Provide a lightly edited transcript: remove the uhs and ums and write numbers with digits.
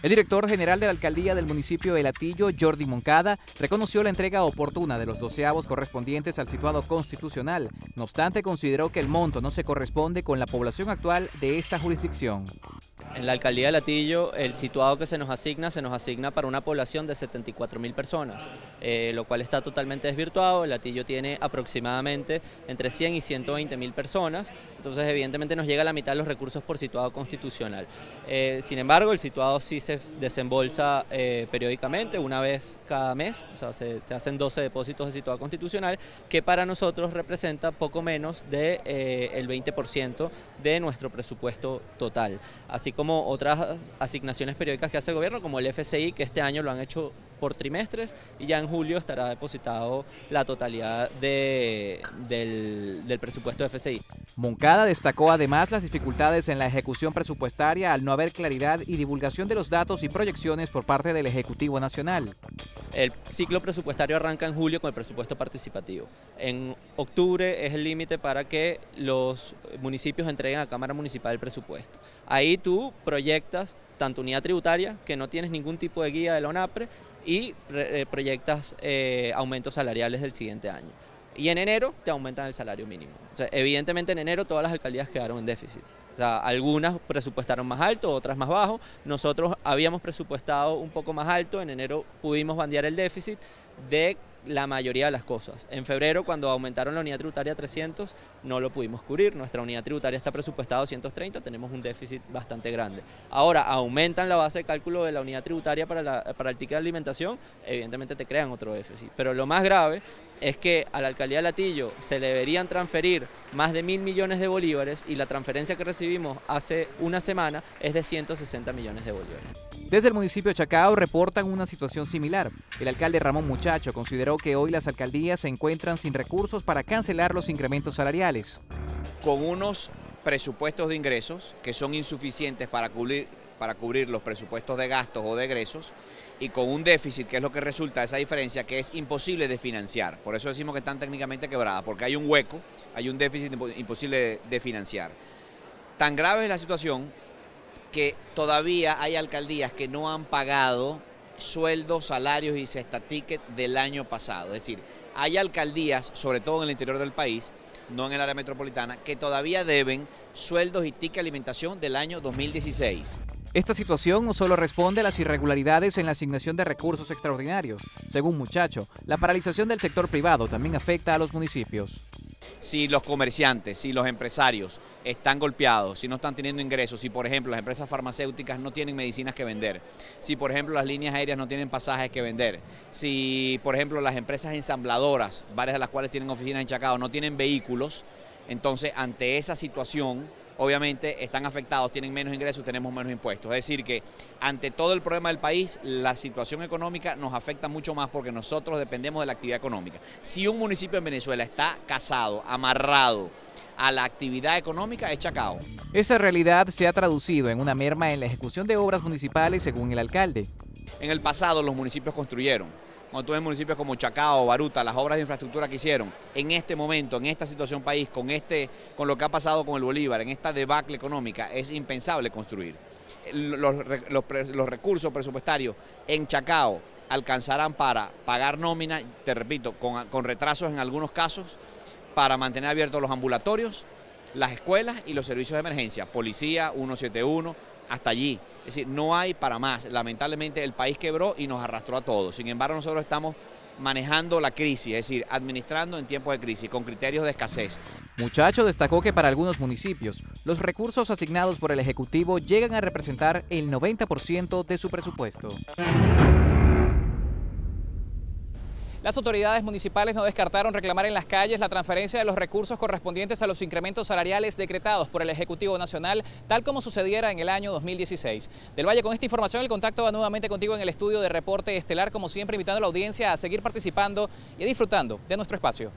El director general de la alcaldía del municipio de Latillo, Jordi Moncada, reconoció la entrega oportuna de los 12avos correspondientes al situado constitucional. No obstante, consideró que el monto no se corresponde con la población actual de esta jurisdicción. En la alcaldía de Latillo, el situado que se nos asigna para una población de 74.000 personas, lo cual está totalmente desvirtuado. Latillo tiene aproximadamente entre 100 y 120.000 personas, entonces evidentemente nos llega la mitad de los recursos por situado constitucional. Sin embargo, el situado sí se desembolsa periódicamente, una vez cada mes, o sea, se hacen 12 depósitos de situado constitucional, que para nosotros representa poco menos del 20% de nuestro presupuesto total, así como otras asignaciones periódicas que hace el gobierno, como el FCI, que este año lo han hecho por trimestres y ya en julio estará depositado la totalidad del presupuesto de FCI. Moncada destacó además las dificultades en la ejecución presupuestaria al no haber claridad y divulgación de los datos y proyecciones por parte del Ejecutivo Nacional. El ciclo presupuestario arranca en julio con el presupuesto participativo. En octubre es el límite para que los municipios entreguen a Cámara Municipal el presupuesto. Ahí tú proyectas tanto unidad tributaria, que no tienes ningún tipo de guía de la ONAPRE, y proyectas aumentos salariales del siguiente año. Y en enero te aumentan el salario mínimo. O sea, evidentemente en enero todas las alcaldías quedaron en déficit. O sea, algunas presupuestaron más alto, otras más bajo. Nosotros habíamos presupuestado un poco más alto, en enero pudimos bandear el déficit de la mayoría de las cosas. En febrero, cuando aumentaron la unidad tributaria a 300, no lo pudimos cubrir. Nuestra unidad tributaria está presupuestada a 230, tenemos un déficit bastante grande. Ahora, aumentan la base de cálculo de la unidad tributaria para el ticket de alimentación, evidentemente te crean otro déficit. Pero lo más grave es que a la alcaldía de Latillo se le deberían transferir más de 1.000 millones de bolívares y la transferencia que recibimos hace una semana es de 160 millones de bolívares. Desde el municipio de Chacao reportan una situación similar. El alcalde Ramón Muchacho consideró que hoy las alcaldías se encuentran sin recursos para cancelar los incrementos salariales. Con unos presupuestos de ingresos que son insuficientes para cubrir los presupuestos de gastos o de egresos, y con un déficit, que es lo que resulta de esa diferencia, que es imposible de financiar. Por eso decimos que están técnicamente quebradas, porque hay un hueco, hay un déficit imposible de financiar. Tan grave es la situación que todavía hay alcaldías que no han pagado sueldos, salarios y cesta ticket del año pasado. Es decir, hay alcaldías, sobre todo en el interior del país, no en el área metropolitana, que todavía deben sueldos y ticket alimentación del año 2016. Esta situación no solo responde a las irregularidades en la asignación de recursos extraordinarios. Según Muchacho, la paralización del sector privado también afecta a los municipios. Si los comerciantes, si los empresarios están golpeados, si no están teniendo ingresos, si por ejemplo las empresas farmacéuticas no tienen medicinas que vender, si por ejemplo las líneas aéreas no tienen pasajes que vender, si por ejemplo las empresas ensambladoras, varias de las cuales tienen oficinas en Chacao, no tienen vehículos, entonces ante esa situación obviamente están afectados, tienen menos ingresos, tenemos menos impuestos. Es decir que ante todo el problema del país, la situación económica nos afecta mucho más porque nosotros dependemos de la actividad económica. Si un municipio en Venezuela está casado, amarrado a la actividad económica, es Chacao. Esa realidad se ha traducido en una merma en la ejecución de obras municipales, según el alcalde. En el pasado los municipios construyeron. Cuando tú ves municipios como Chacao, Baruta, las obras de infraestructura que hicieron, en este momento, en esta situación país, con lo que ha pasado con el Bolívar, en esta debacle económica, es impensable construir. Los recursos presupuestarios en Chacao alcanzarán para pagar nómina, te repito, con retrasos en algunos casos, para mantener abiertos los ambulatorios, las escuelas y los servicios de emergencia, policía, 171, hasta allí. Es decir, no hay para más. Lamentablemente el país quebró y nos arrastró a todos. Sin embargo, nosotros estamos manejando la crisis, es decir, administrando en tiempos de crisis, con criterios de escasez. Muchacho destacó que para algunos municipios, los recursos asignados por el Ejecutivo llegan a representar el 90% de su presupuesto. Las autoridades municipales no descartaron reclamar en las calles la transferencia de los recursos correspondientes a los incrementos salariales decretados por el Ejecutivo Nacional, tal como sucediera en el año 2016. Del Valle, con esta información, el contacto va nuevamente contigo en el estudio de Reporte Estelar, como siempre invitando a la audiencia a seguir participando y disfrutando de nuestro espacio.